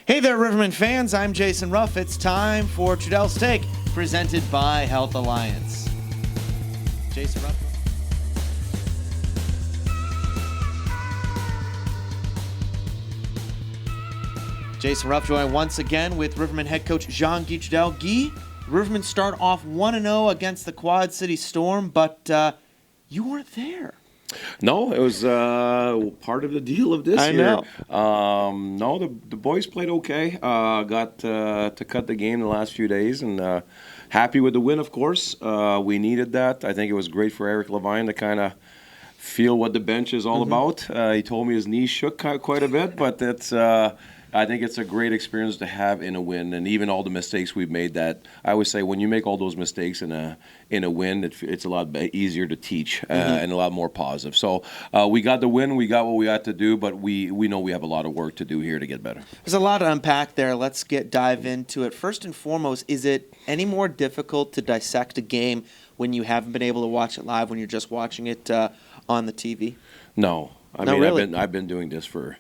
Hey there, Rivermen fans. I'm Jason Ruff. It's time for Trudel's Take, presented by Health Alliance. Jason Ruff. Jason Ruff joined once again with Rivermen head coach Jean-Guy Trudel. Guy, Rivermen start off 1-0 against the Quad City Storm, but you weren't there. No, it was part of the deal of this I year. know. No, the boys played okay. Got to cut the game the last few days, and happy with the win, of course. We needed that. I think it was great for Eric Levine to kind of feel what the bench is all about. He told me his knees shook quite a bit, but I think it's a great experience to have in a win, and even all the mistakes we've made. That I always say, when you make all those mistakes in a win, it's a lot easier to teach and a lot more positive. So we got the win, we got what we had to do, but we know we have a lot of work to do here to get better. There's a lot to unpack there. Let's dive into it. First and foremost, is it any more difficult to dissect a game when you haven't been able to watch it live, when you're just watching it on the TV? No, Really? I've been doing this for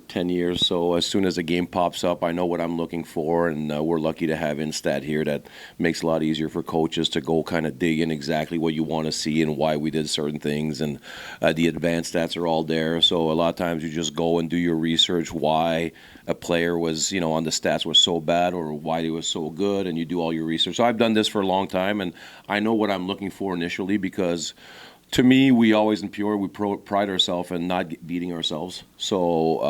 10 years, so as soon as a game pops up, I know what I'm looking for, and we're lucky to have Instat here that makes it a lot easier for coaches to go kind of dig in exactly what you want to see and why we did certain things, and the advanced stats are all there. So a lot of times you just go and do your research, why a player was, on the stats was so bad or why he was so good, and you do all your research. So I've done this for a long time, and I know what I'm looking for initially, because to me, we always in Peoria, we pride ourselves in not beating ourselves. So,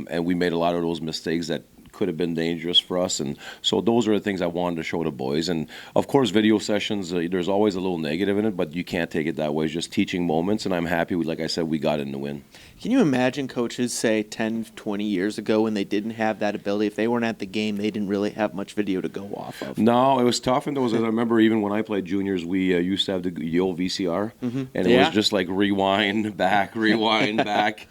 and we made a lot of those mistakes that could have been dangerous for us. And so those are the things I wanted to show the boys. And, of course, video sessions, there's always a little negative in it, but you can't take it that way. It's just teaching moments, and I'm happy, like I said, we got in the win. Can you imagine coaches, say, 10, 20 years ago when they didn't have that ability? If they weren't at the game, they didn't really have much video to go off of. No, it was tough. And I remember even when I played juniors, we used to have the old VCR, and it was just like rewind back.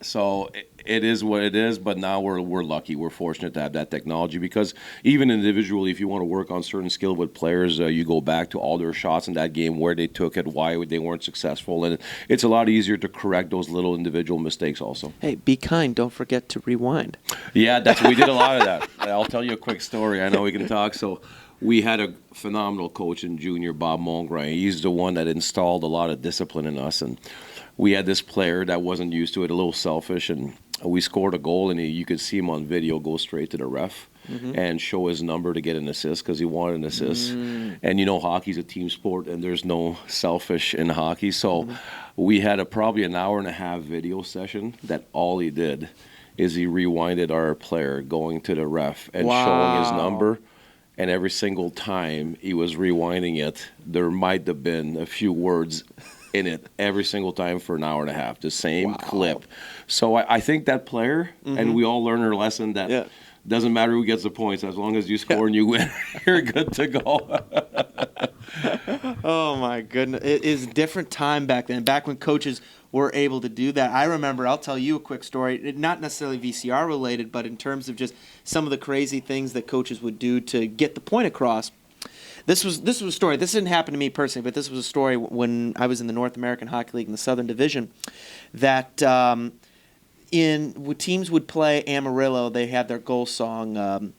So it is what it is, but now we're lucky. We're fortunate to have that technology, because even individually, if you want to work on certain skill with players, you go back to all their shots in that game, where they took it, why they weren't successful, and it's a lot easier to correct those little individual mistakes also. Hey, be kind. Don't forget to rewind. Yeah, we did a lot of that. I'll tell you a quick story. I know we can talk. So we had a phenomenal coach in junior, Bob Mongrain. He's the one that installed a lot of discipline in us, and we had this player that wasn't used to it, a little selfish, and we scored a goal, and you could see him on video go straight to the ref and show his number to get an assist, because he wanted an assist. And hockey's a team sport, and there's no selfish in hockey. So we had probably an hour and a half video session that all he did is he rewinded our player going to the ref and showing his number. And every single time he was rewinding it, there might have been a few words in it every single time for an hour and a half, the same clip. So I think that player, and we all learn our lesson that doesn't matter who gets the points, as long as you score and you win, you're good to go. Oh, my goodness. It is a different time back then, back when coaches were able to do that. I remember, I'll tell you a quick story, not necessarily VCR related, but in terms of just some of the crazy things that coaches would do to get the point across. This was a story. This didn't happen to me personally, but this was a story when I was in the North American Hockey League in the Southern Division, that teams would play Amarillo. They had their goal song,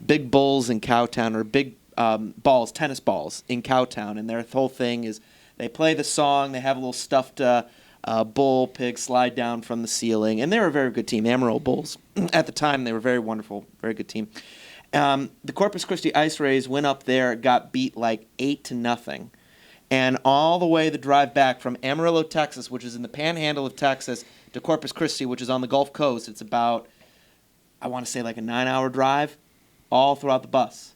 "Big Bulls in Cowtown," or "Big Balls, Tennis Balls in Cowtown," and their whole thing is they play the song. They have a little stuffed bull pig slide down from the ceiling, and they were a very good team. Amarillo Bulls at the time, they were very wonderful, very good team. The Corpus Christi Ice Rays went up there, got beat like 8-0, and all the way the drive back from Amarillo, Texas, which is in the panhandle of Texas, to Corpus Christi, which is on the Gulf Coast. It's about, I want to say, like a 9-hour drive, all throughout the bus.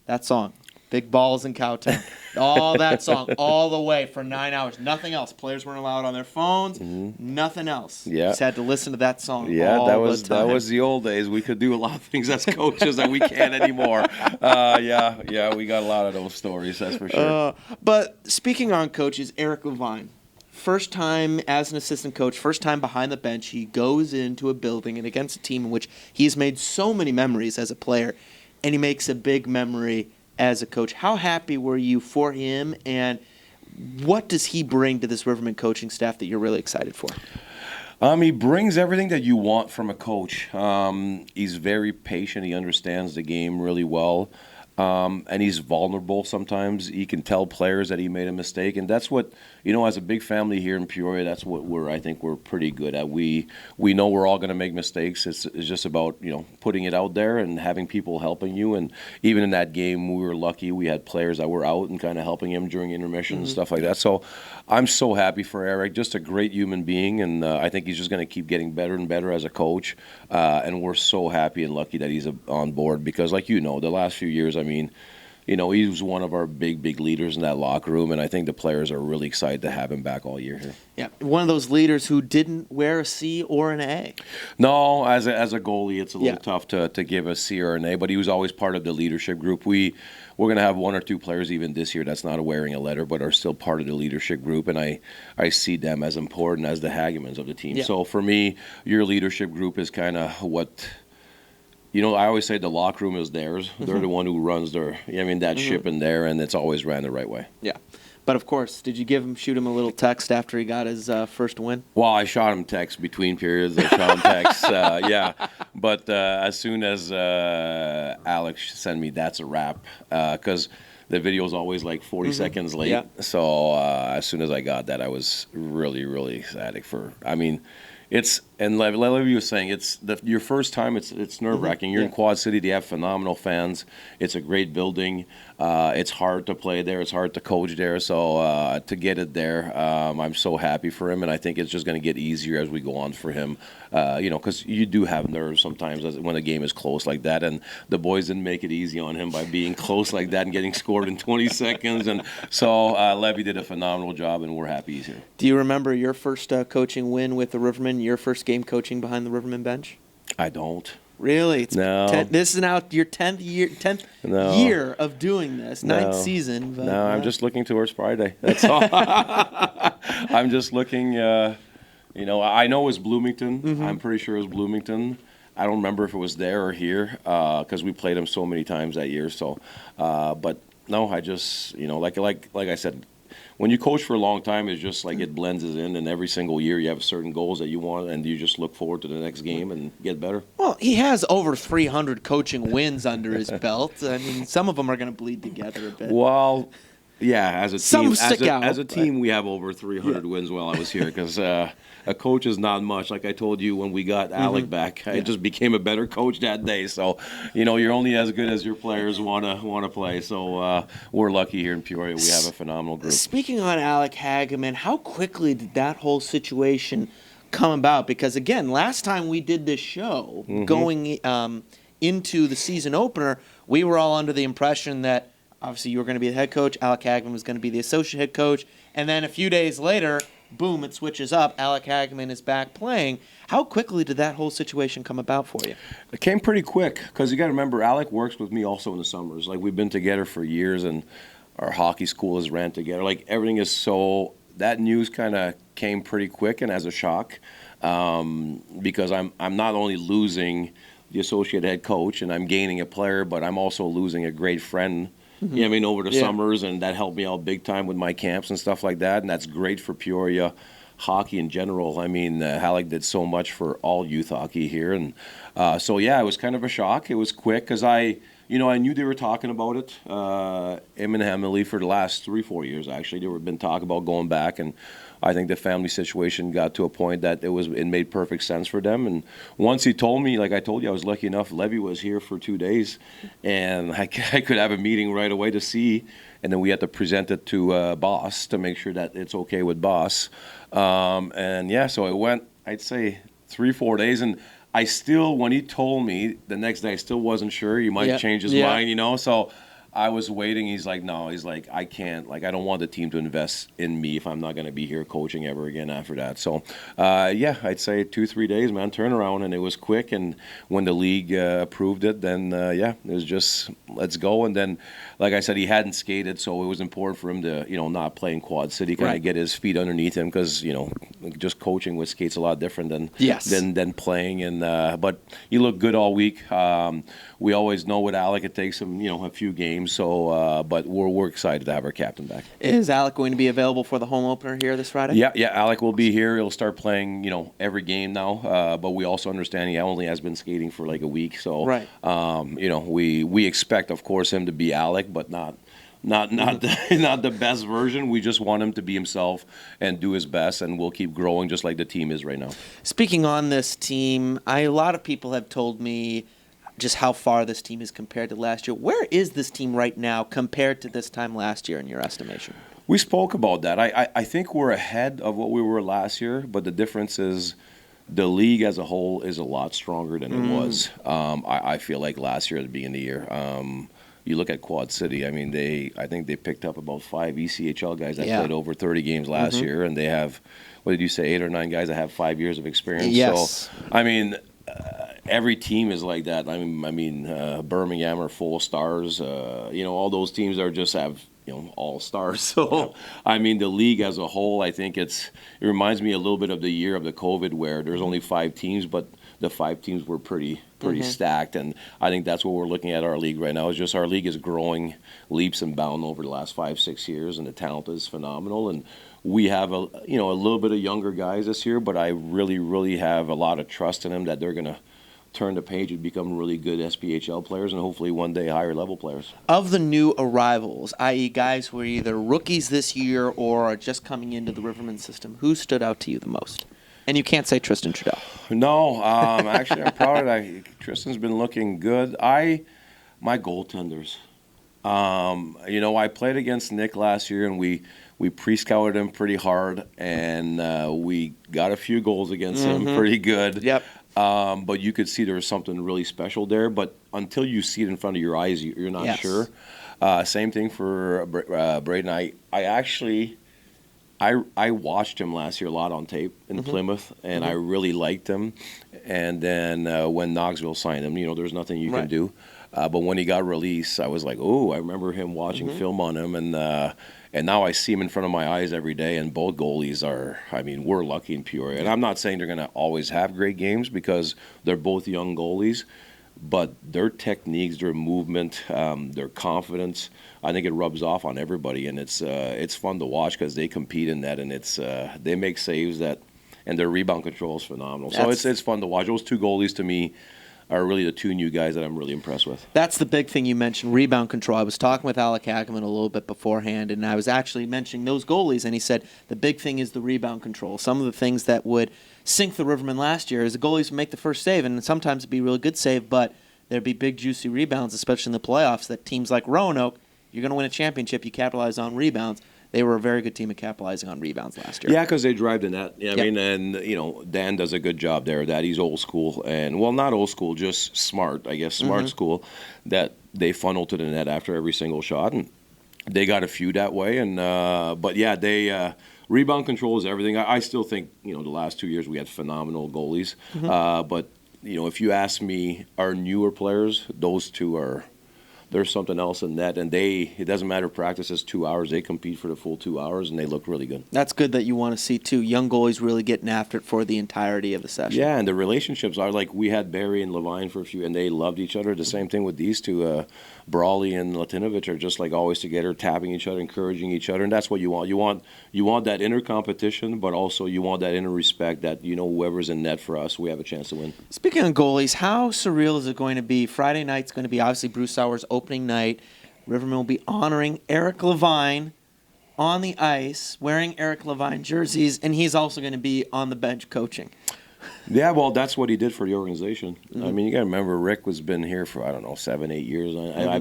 That song, "Big Balls in Cowtown," all that song, all the way for 9 hours. Nothing else. Players weren't allowed on their phones. Nothing else. Yeah. Just had to listen to that song. Yeah, all that was the time. that was the old days. We could do a lot of things as coaches that we can't anymore. Yeah, we got a lot of those stories. That's for sure. But speaking on coaches, Eric Levine, first time as an assistant coach, first time behind the bench, he goes into a building and against a team in which he's made so many memories as a player, and he makes a big memory as a coach. How happy were you for him, and what does he bring to this Rivermen coaching staff that you're really excited for? He brings everything that you want from a coach. He's very patient. He understands the game really well. And he's vulnerable sometimes. He can tell players that he made a mistake, and that's what, as a big family here in Peoria, that's what I think we're pretty good at. We know we're all going to make mistakes. It's just about putting it out there and having people helping you. And even in that game, we were lucky. We had players that were out and kind of helping him during intermission and stuff like that. So I'm so happy for Eric. Just a great human being, and I think he's just going to keep getting better and better as a coach. And we're so happy and lucky that he's on board because, like the last few years, he was one of our big leaders in that locker room, and I think the players are really excited to have him back all year here. Yeah, one of those leaders who didn't wear a C or an A. No, as a goalie, it's a little tough to give a C or an A, but he was always part of the leadership group. We're going to have one or two players even this year that's not wearing a letter, but are still part of the leadership group, and I see them as important as the Hagemans of the team. Yeah. So for me, your leadership group is kind of what. I always say the locker room is theirs. They're the one who runs that ship in there, and it's always ran the right way. Yeah. But, of course, did you shoot him a little text after he got his first win? Well, I shot him text between periods. I shot him text, yeah. But as soon as Alex sent me, that's a wrap, because the video is always like 40 seconds late. Yeah. So as soon as I got that, I was really, really ecstatic and Levy was saying, it's your first time. It's nerve-wracking. You're in Quad City. They have phenomenal fans. It's a great building. It's hard to play there. It's hard to coach there. So to get it there, I'm so happy for him, and I think it's just going to get easier as we go on for him. Because you do have nerves sometimes when a game is close like that, and the boys didn't make it easy on him by being close like that and getting scored in 20 seconds. And so Levy did a phenomenal job, and we're happy he's here. Do you remember your first coaching win with the Rivermen? Your first game coaching behind the Rivermen bench? I don't. Really? No. This is now your 10th year of doing this, ninth season. But, no, I'm just looking towards Friday. That's all. I'm just looking. I know it was Bloomington. I'm pretty sure it was Bloomington. I don't remember if it was there or here because we played them so many times that year. So, but no, I just like I said. When you coach for a long time, it's just like it blends in, and every single year you have certain goals that you want, and you just look forward to the next game and get better. Well, he has over 300 coaching wins under his belt. Some of them are going to bleed together a bit. Well, yeah, as a team, some stick out. As a team, we have over 300 wins while I was here because a coach is not much. Like I told you when we got Alec back, I just became a better coach that day. So, you're only as good as your players want to play. So we're lucky here in Peoria. We have a phenomenal group. Speaking on Alec Hageman, how quickly did that whole situation come about? Because, again, last time we did this show, going into the season opener, we were all under the impression that obviously you were going to be the head coach, Alec Hageman was going to be the associate head coach, and then a few days later, boom, it switches up. Alec Hageman is back playing. How quickly did that whole situation come about for you? It came pretty quick because you got to remember, Alec works with me also in the summers. Like we've been together for years, and our hockey school has ran together. Like everything is so. That news kind of came pretty quick and as a shock because I'm not only losing the associate head coach and I'm gaining a player, but I'm also losing a great friend. Over the summers, and that helped me out big time with my camps and stuff like that, and that's great for Peoria hockey in general. Alec did so much for all youth hockey here, and it was kind of a shock. It was quick because I knew they were talking about it, him and Emily, for the last 3-4 years, actually. They were been talking about going back, and I think the family situation got to a point that it made perfect sense for them. And once he told me, like I told you, I was lucky enough, Levy was here for 2 days, and I could have a meeting right away to see, and then we had to present it to Boss to make sure that it's okay with Boss. So it went, I'd say, 3-4 days, and I still, when he told me the next day, I still wasn't sure. He might change his mind, So I was waiting. He's like, no. He's like, I can't. Like, I don't want the team to invest in me if I'm not going to be here coaching ever again after that. So, I'd say 2-3 days, man, turnaround, and it was quick. And when the league approved it, then, it was just, let's go. And then, like I said, he hadn't skated, so it was important for him to, not play in Quad City, kind of get his feet underneath him because, just coaching with skates a lot different than playing. And but he looked good all week. We always know with Alec, it takes him, a few games games. So, but we're excited to have our captain back. Is Alec going to be available for the home opener here this Friday? Yeah, Alec will be here. He'll start playing, every game now. But we also understand he only has been skating for like a week. So, right. We expect, of course, him to be Alec, but not the best version. We just want him to be himself and do his best, and we'll keep growing just like the team is right now. Speaking on this team, a lot of people have told me just how far this team is compared to last year. Where is this team right now compared to this time last year in your estimation? We spoke about that. I think we're ahead of what we were last year, but the difference is the league as a whole is a lot stronger than it was. I feel like last year at the beginning of the year. You look at Quad City. I mean, I think they picked up about 5 ECHL guys that played over 30 games last year, and they have, what did you say, 8 or 9 guys that have 5 years of experience. Yes. So, I mean, every team is like that. I mean, Birmingham are full of stars. All those teams are just have all stars. So, I mean, the league as a whole, I think it reminds me a little bit of the year of the COVID where there's only 5 teams, but the 5 teams were pretty stacked, and I think that's what we're looking at our league right now. Is just our league is growing leaps and bounds over the last 5-6 years, and the talent is phenomenal. And we have a little bit of younger guys this year, but I really have a lot of trust in them that they're going to turn the page and become really good SPHL players, and hopefully one day higher level players. Of the new arrivals, i.e. guys who are either rookies this year or are just coming into the Rivermen system, who stood out to you the most? And you can't say Tristan Trudel. No, actually, I'm proud of that. Tristan's been looking good. My goaltenders. I played against Nick last year, and we pre-scouted him pretty hard, and we got a few goals against him, pretty good. Yep. But you could see there was something really special there. But until you see it in front of your eyes, you're not sure. Same thing for Braden. I watched him last year a lot on tape in Plymouth, and I really liked him. And then when Knoxville signed him, there's nothing you can do. But when he got released, I was like, oh, I remember him watching film on him. And now I see him in front of my eyes every day, and both goalies we're lucky in Peoria. And I'm not saying they're going to always have great games because they're both young goalies, but their techniques, their movement, their confidence, I think it rubs off on everybody, and it's fun to watch because they compete in that, and they make saves and their rebound control is phenomenal. So it's fun to watch. Those 2 goalies to me are really the 2 new guys that I'm really impressed with. That's the big thing you mentioned, rebound control. I was talking with Alec Hageman a little bit beforehand, and I was actually mentioning those goalies, and he said the big thing is the rebound control. Some of the things that would sink the Rivermen last year is the goalies would make the first save, and sometimes it'd be a really good save, but there'd be big, juicy rebounds, especially in the playoffs, that teams like Roanoke, you're going to win a championship, you capitalize on rebounds. They were a very good team at capitalizing on rebounds last year. Yeah, because they drive the net. I mean, and Dan does a good job there. That he's old school, and not old school, just smart. I guess smart school. That they funnel to the net after every single shot, and they got a few that way. And they rebound control is everything. I still think the last 2 years we had phenomenal goalies, but if you ask me, our newer players, those 2 are. There's something else in that, and it doesn't matter if practice is 2 hours, they compete for the full 2 hours, and they look really good. That's good that you want to see, too, young goalies really getting after it for the entirety of the session. Yeah, and the relationships are like we had Barry and Levine for a few, and they loved each other. The same thing with these 2. Brawley and Latinovich are just like always together, tapping each other, encouraging each other, and that's what you want. You want that inner competition, but also you want that inner respect that whoever's in net for us, we have a chance to win. Speaking of goalies, how surreal is it going to be? Friday night's going to be obviously Bruce Sauer's opening night. Rivermen will be honoring Eric Levine on the ice, wearing Eric Levine jerseys, and he's also going to be on the bench coaching. Yeah, well, that's what he did for the organization. I mean, you got to remember, Rick has been here for, 7, 8 years.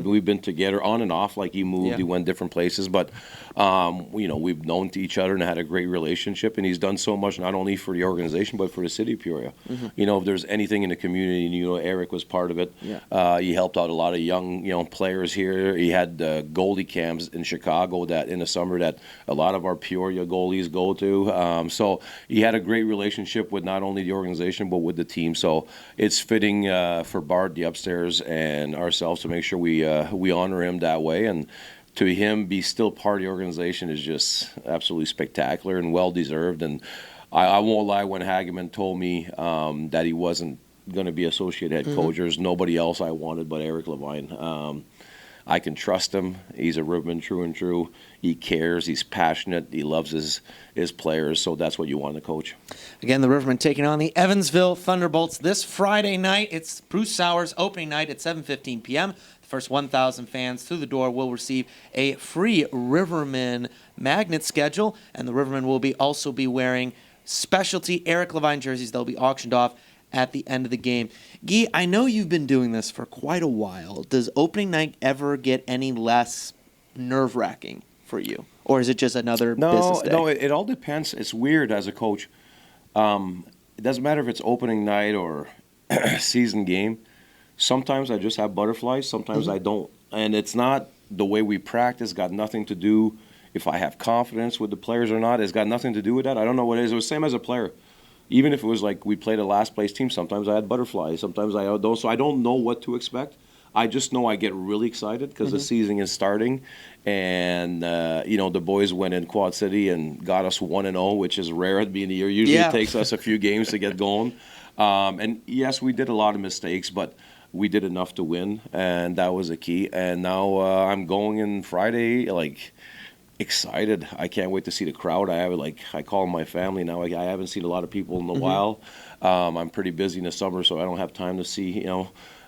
We've been together on and off, like he moved, he went different places. But, we've known to each other and had a great relationship. And he's done so much, not only for the organization, but for the city of Peoria. If there's anything in the community, Eric was part of it. He helped out a lot of young, players here. He had goalie camps in Chicago that in the summer that a lot of our Peoria goalies go to. So he had a great relationship with not only the organization, but with the team. So it's fitting for Bart, the upstairs, and ourselves to make sure we honor him that way. And to him, be still part of the organization is just absolutely spectacular and well-deserved. And I won't lie, when Hageman told me that he wasn't going to be associate head coach, there's nobody else I wanted but Eric Levine. I can trust him. He's a Riverman true and true. He cares. He's passionate. He loves his players. So that's what you want in a coach. Again, the Rivermen taking on the Evansville Thunderbolts this Friday night. It's Bruce Sauer's opening night at 7:15 p.m. The first 1,000 fans through the door will receive a free Rivermen magnet schedule, and the Rivermen will also be wearing specialty Eric Levine jerseys. They'll be auctioned off at the end of the game. Guy, I know you've been doing this for quite a while. Does opening night ever get any less nerve-wracking for you? Or is it just another business day? No, it all depends. It's weird as a coach. It doesn't matter if it's opening night or season game. Sometimes I just have butterflies. Sometimes I don't. And it's not the way we practice. Got nothing to do if I have confidence with the players or not. It's got nothing to do with that. I don't know what it is. It was the same as a player. Even if it was like we played a last place team, sometimes I had butterflies, sometimes I don't. So I don't know what to expect. I just know I get really excited because the season is starting, and the boys went in Quad City and got us 1-0, which is rare at the beginning of the year. Usually it takes us a few games to get going. And yes, we did a lot of mistakes, but we did enough to win, and that was a key. And now I'm going in Friday, excited. I can't wait to see the crowd. I call my family now. I haven't seen a lot of people in a while. I'm pretty busy in the summer, so I don't have time to see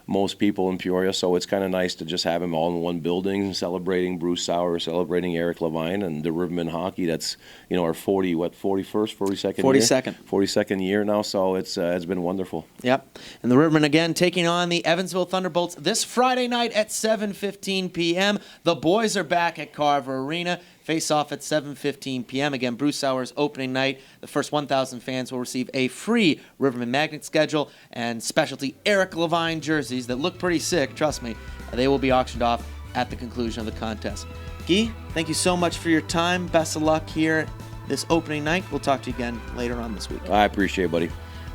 most people in Peoria. So it's kind of nice to just have them all in one building, celebrating Bruce Sauer, celebrating Eric Levine, and the Rivermen hockey. That's our 42nd year now. So it's been wonderful. Yep. And the Rivermen again taking on the Evansville Thunderbolts this Friday night at 7:15 p.m. The boys are back at Carver Arena. Face off at 7:15 p.m. Again, Bruce Sauer's opening night. The first 1,000 fans will receive a free Rivermen magnet schedule and specialty Eric Levine jerseys that look pretty sick. Trust me, they will be auctioned off at the conclusion of the contest. Guy, thank you so much for your time. Best of luck here this opening night. We'll talk to you again later on this week. I appreciate it, buddy.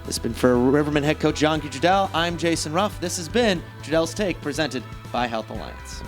This has been for Rivermen head coach Coach Trudel. I'm Jason Ruff. This has been Trudel's Take, presented by Health Alliance.